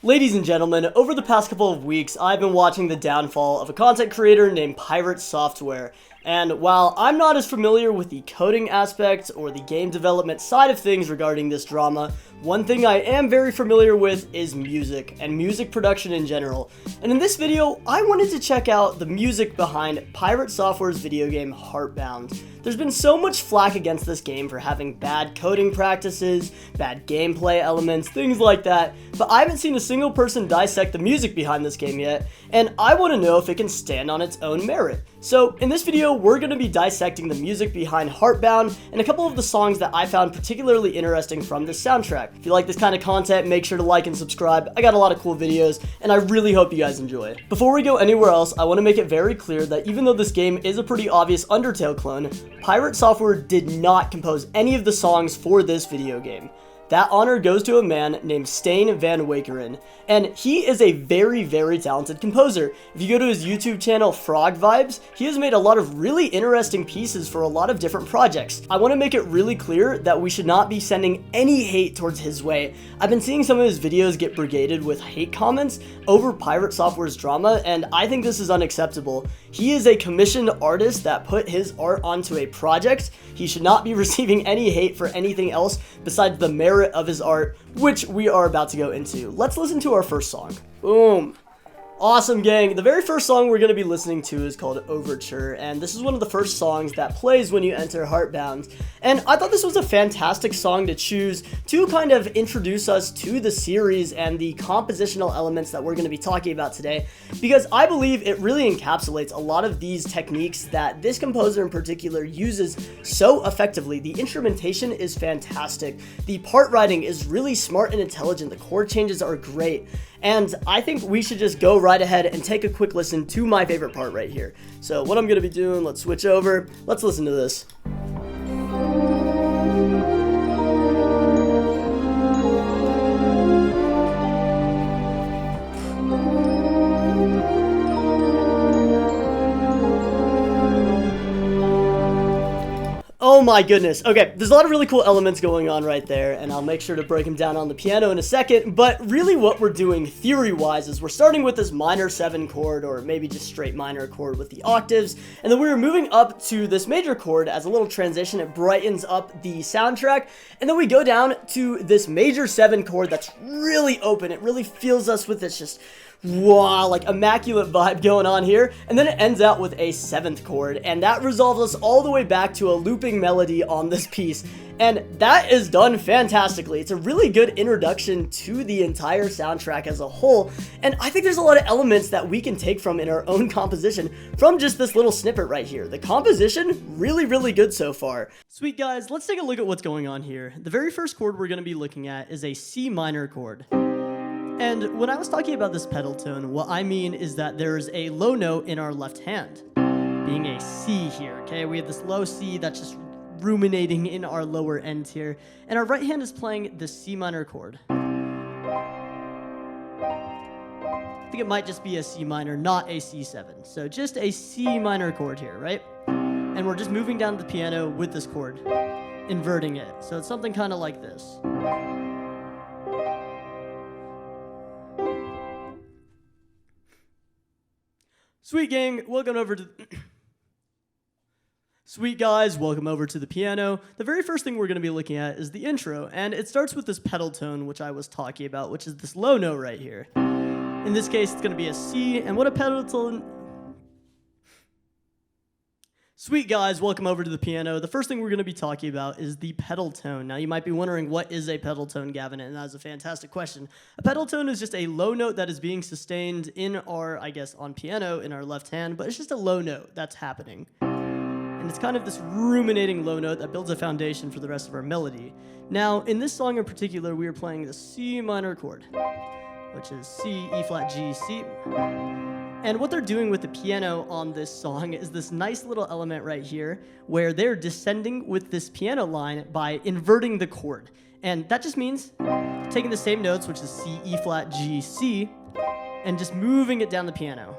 Ladies and gentlemen, over the past couple of weeks, I've been watching the downfall of a content creator named Piratesoftware. And while I'm not as familiar with the coding aspect or the game development side of things regarding this drama, one thing I am very familiar with is music, and music production in general. And in this video, I wanted to check out the music behind Piratesoftware's video game Heartbound. There's been so much flack against this game for having bad coding practices, bad gameplay elements, things like that, but I haven't seen a single person dissect the music behind this game yet, and I want to know if it can stand on its own merit. So in this video, we're going to be dissecting the music behind Heartbound and a couple of the songs that I found particularly interesting from this soundtrack. If you like this kind of content, make sure to like and subscribe. I got a lot of cool videos, and I really hope you guys enjoy it. Before we go anywhere else, I want to make it very clear that even though this game is a pretty obvious Undertale clone, Piratesoftware did not compose any of the songs for this video game. That honor goes to a man named Stijn van Wakeren, and he is a very, very talented composer. If you go to his YouTube channel, Frog Vibes, he has made a lot of really interesting pieces for a lot of different projects. I want to make it really clear that we should not be sending any hate towards his way. I've been seeing some of his videos get brigaded with hate comments over Piratesoftware's drama, and I think this is unacceptable. He is a commissioned artist that put his art onto a project. He should not be receiving any hate for anything else besides the merit of his art, which we are about to go into. Let's listen to our first song. Boom. Awesome, gang. The very first song we're going to be listening to is called Overture, and this is one of the first songs that plays when you enter Heartbound. And I thought this was a fantastic song to choose to kind of introduce us to the series and the compositional elements that we're going to be talking about today, because I believe it really encapsulates a lot of these techniques that this composer in particular uses so effectively. The instrumentation is fantastic. The part writing is really smart and intelligent. The chord changes are great. And I think we should just go right ahead and take a quick listen to my favorite part right here. So what I'm going to be doing, let's switch over. Let's listen to this. Oh my goodness. Okay, there's a lot of really cool elements going on right there, and I'll make sure to break them down on the piano in a second, but really what we're doing theory-wise is we're starting with this minor 7 chord, or maybe just straight minor chord with the octaves, and then we're moving up to this major chord as a little transition. It brightens up the soundtrack, and then we go down to this major 7 chord that's really open. It really fills us with this just wow, like immaculate vibe going on here, and then it ends out with a 7th chord, and that resolves us all the way back to a looping melody on this piece, and that is done fantastically. It's a really good introduction to the entire soundtrack as a whole, and I think there's a lot of elements that we can take from in our own composition from just this little snippet right here. The composition, really, really good so far. Sweet guys, let's take a look at what's going on here. The very first chord we're going to be looking at is a C minor chord. And when I was talking about this pedal tone, what I mean is that there's a low note in our left hand, being a C here, okay? We have this low C that's just ruminating in our lower end here, and our right hand is playing the C minor chord. I think it might just be a C minor, not a C7. So just a C minor chord here, right? And we're just moving down the piano with this chord, inverting it. So it's something kind of like this. Sweet gang, welcome over to Sweet guys, welcome over to the piano. The very first thing we're going to be looking at is the intro, and it starts with this pedal tone which I was talking about, which is this low note right here. In this case, it's going to be a C, and what a pedal tone... Sweet guys, welcome over to the piano. The first thing we're going to be talking about is the pedal tone. Now you might be wondering, what is a pedal tone, Gavin? And that is a fantastic question. A pedal tone is just a low note that is being sustained in our, I guess, on piano in our left hand, but it's just a low note that's happening. And it's kind of this ruminating low note that builds a foundation for the rest of our melody. Now, in this song in particular, we are playing the C minor chord, which is C, E flat, G, C. And what they're doing with the piano on this song is this nice little element right here where they're descending with this piano line by inverting the chord. And that just means taking the same notes, which is C, E flat, G, C, and just moving it down the piano.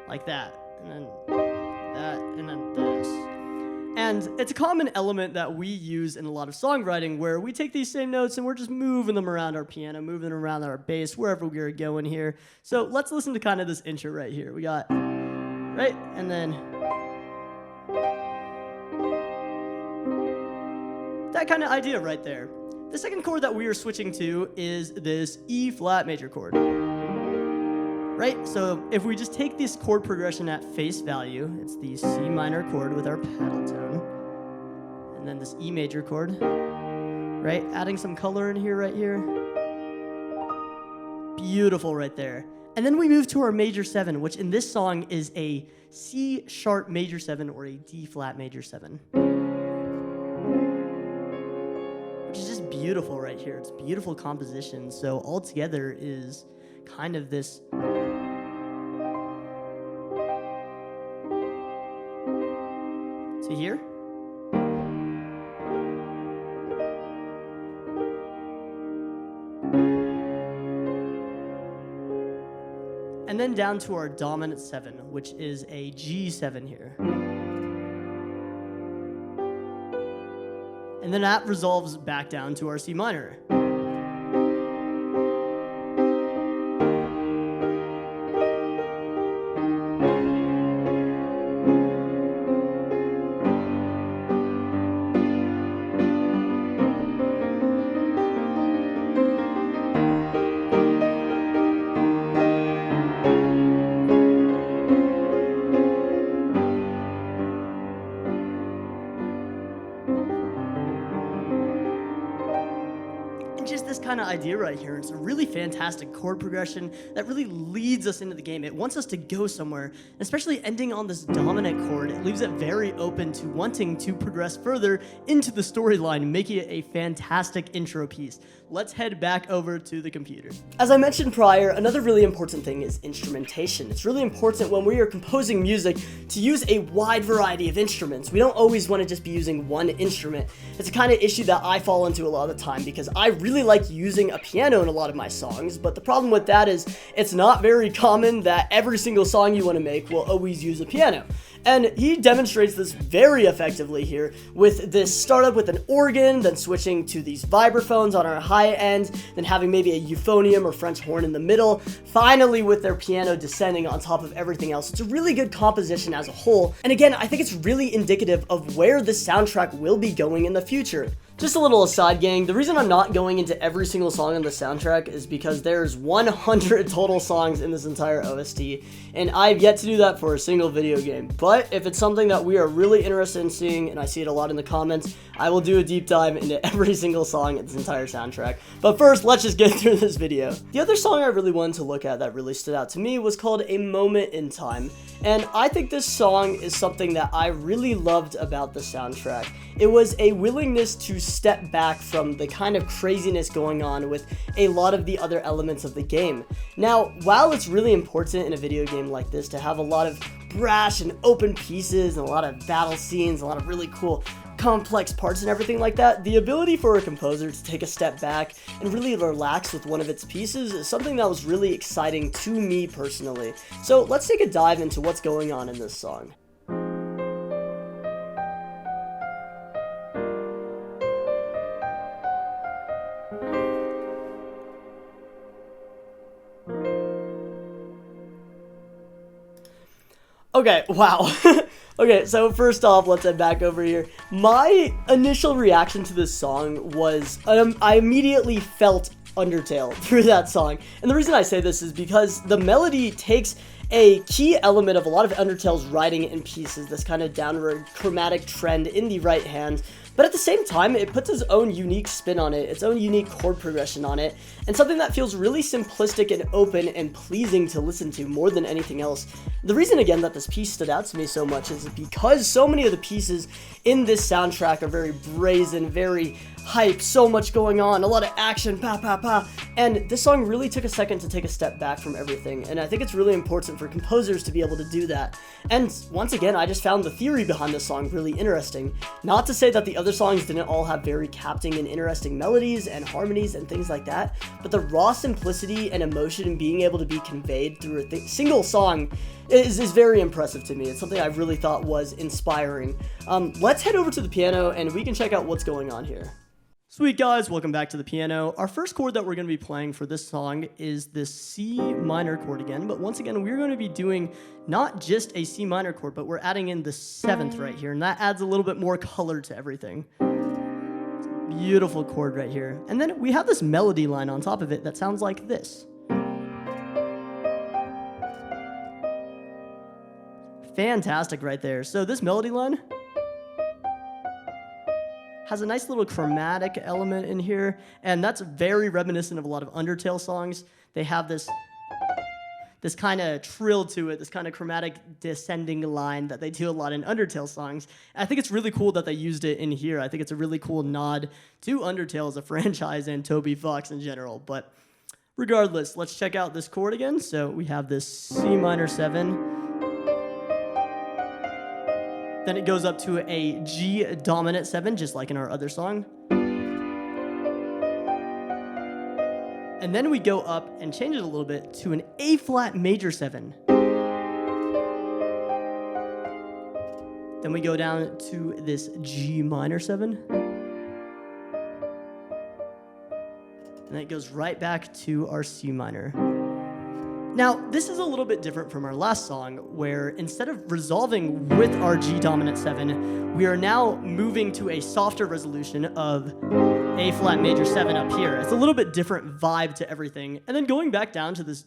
Like that. And then that, and then this. And And it's a common element that we use in a lot of songwriting where we take these same notes and we're just moving them around our piano, moving them around our bass, wherever we're going here. So let's listen to kind of this intro right here. We got, right, and then that kind of idea right there. The second chord that we are switching to is this E flat major chord. Right, so if we just take this chord progression at face value, it's the C minor chord with our pedal tone, and then this E major chord, right, adding some color in here, right here. Beautiful right there. And then we move to our major 7, which in this song is a C sharp major 7 or a D flat major 7. Which is just beautiful right here. It's beautiful composition. So all together is kind of this to here. And then down to our dominant 7, which is a G7 here. And then that resolves back down to our C minor. Just this kind of idea right here. It's a really fantastic chord progression that really leads us into the game. It wants us to go somewhere, and especially ending on this dominant chord. It leaves it very open to wanting to progress further into the storyline, making it a fantastic intro piece. Let's head back over to the computer. As I mentioned prior, another really important thing is instrumentation. It's really important when we are composing music to use a wide variety of instruments. We don't always want to just be using one instrument. It's a kind of issue that I fall into a lot of the time because I really like using a piano in a lot of my songs, but the problem with that is it's not very common that every single song you want to make will always use a piano. And he demonstrates this very effectively here with this startup with an organ, then switching to these vibraphones on our high end, then having maybe a euphonium or French horn in the middle, finally with their piano descending on top of everything else. It's a really good composition as a whole, and again, I think it's really indicative of where this soundtrack will be going in the future. Just a little aside, gang, the reason I'm not going into every single song on the soundtrack is because there's 100 total songs in this entire OST, and I've yet to do that for a single video game. But if it's something that we are really interested in seeing, and I see it a lot in the comments, I will do a deep dive into every single song in this entire soundtrack. But first, let's just get through this video. The other song I really wanted to look at that really stood out to me was called A Moment in Time, and I think this song is something that I really loved about the soundtrack. It was a willingness to step back from the kind of craziness going on with a lot of the other elements of the game. Now, while it's really important in a video game like this to have a lot of brash and open pieces and a lot of battle scenes, a lot of really cool complex parts and everything like that, the ability for a composer to take a step back and really relax with one of its pieces is something that was really exciting to me personally. So let's take a dive into what's going on in this song. Okay, wow. Okay, so first off, let's head back over here. My initial reaction to this song was, I immediately felt Undertale through that song. And the reason I say this is because the melody takes a key element of a lot of Undertale's writing in pieces, this kind of downward chromatic trend in the right hand, but at the same time, it puts its own unique spin on it, its own unique chord progression on it, and something that feels really simplistic and open and pleasing to listen to more than anything else. The reason, again, that this piece stood out to me so much is because so many of the pieces in this soundtrack are very brazen, very hype, so much going on, a lot of action, pa pa pa, and this song really took a second to take a step back from everything, and I think it's really important for composers to be able to do that. And once again, I just found the theory behind this song really interesting. Not to say that the other other songs didn't all have very captivating and interesting melodies and harmonies and things like that, but the raw simplicity and emotion being able to be conveyed through a single song is very impressive to me. It's something I really thought was inspiring. Let's head over to the piano and we can check out what's going on here. Sweet guys, welcome back to the piano. Our first chord that we're going to be playing for this song is this C minor chord again, but once again we're going to be doing not just a C minor chord, but we're adding in the 7th right here, and that adds a little bit more color to everything. Beautiful chord right here. And then we have this melody line on top of it that sounds like this. Fantastic right there. So this melody line has a nice little chromatic element in here, and that's very reminiscent of a lot of Undertale songs. They have this kind of trill to it, this kind of chromatic descending line that they do a lot in Undertale songs. And I think it's really cool that they used it in here. I think it's a really cool nod to Undertale as a franchise and Toby Fox in general. But regardless, let's check out this chord again. So we have this C minor 7. Then it goes up to a G dominant 7, just like in our other song. And then we go up and change it a little bit to an A flat major 7. Then we go down to this G minor 7. And it goes right back to our C minor. Now, this is a little bit different from our last song, where instead of resolving with our G dominant 7, we are now moving to a softer resolution of A flat major 7 up here. It's a little bit different vibe to everything. And then going back down to this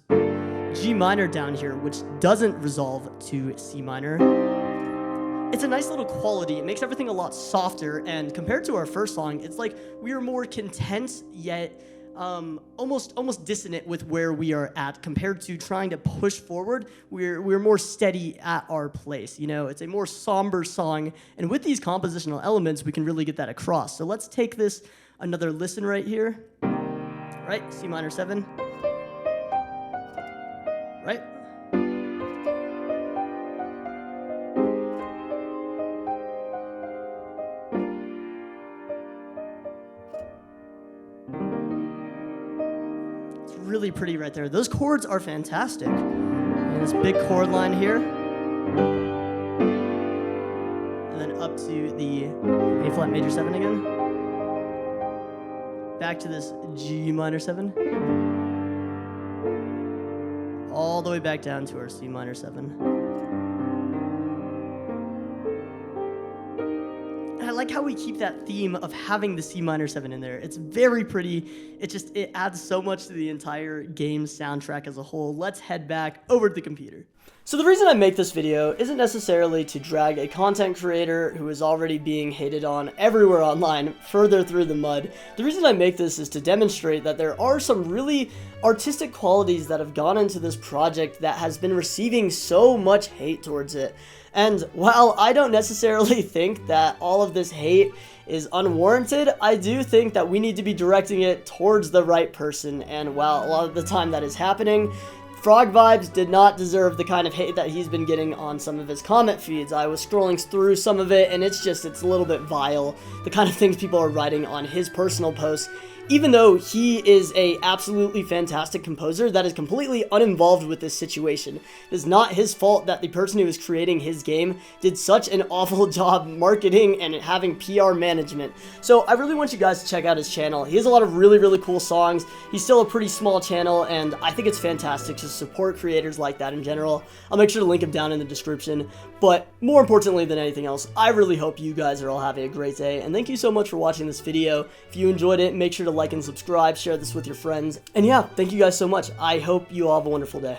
G minor down here, which doesn't resolve to C minor. It's a nice little quality. It makes everything a lot softer, and compared to our first song, it's like we are more content, yet almost dissonant with where we are at compared to trying to push forward. We're more steady at our place. You know, it's a more somber song, and with these compositional elements, we can really get that across. So let's take this another listen right here. Right, C minor 7. Right. Really pretty right there. Those chords are fantastic. And this big chord line here. And then up to the A flat major 7 again. Back to this G minor 7. All the way back down to our C minor 7. I like how we keep that theme of having the C minor 7 in there. It's very pretty. It adds so much to the entire game soundtrack as a whole. Let's head back over to the computer. So the reason I make this video isn't necessarily to drag a content creator who is already being hated on everywhere online further through the mud. The reason I make this is to demonstrate that there are some really artistic qualities that have gone into this project that has been receiving so much hate towards it. And while I don't necessarily think that all of this hate is unwarranted, I do think that we need to be directing it towards the right person. And while a lot of the time that is happening, Frog Vibes did not deserve the kind of hate that he's been getting on some of his comment feeds. I was scrolling through some of it, and it's a little bit vile, the kind of things people are writing on his personal posts. Even though he is a absolutely fantastic composer that is completely uninvolved with this situation. It is not his fault that the person who is creating his game did such an awful job marketing and having PR management. So I really want you guys to check out his channel. He has a lot of really, really cool songs. He's still a pretty small channel, and I think it's fantastic to support creators like that in general. I'll make sure to link him down in the description. But more importantly than anything else, I really hope you guys are all having a great day, and thank you so much for watching this video. If you enjoyed it, make sure to like and subscribe, share this with your friends, and yeah, thank you guys so much. I hope you all have a wonderful day.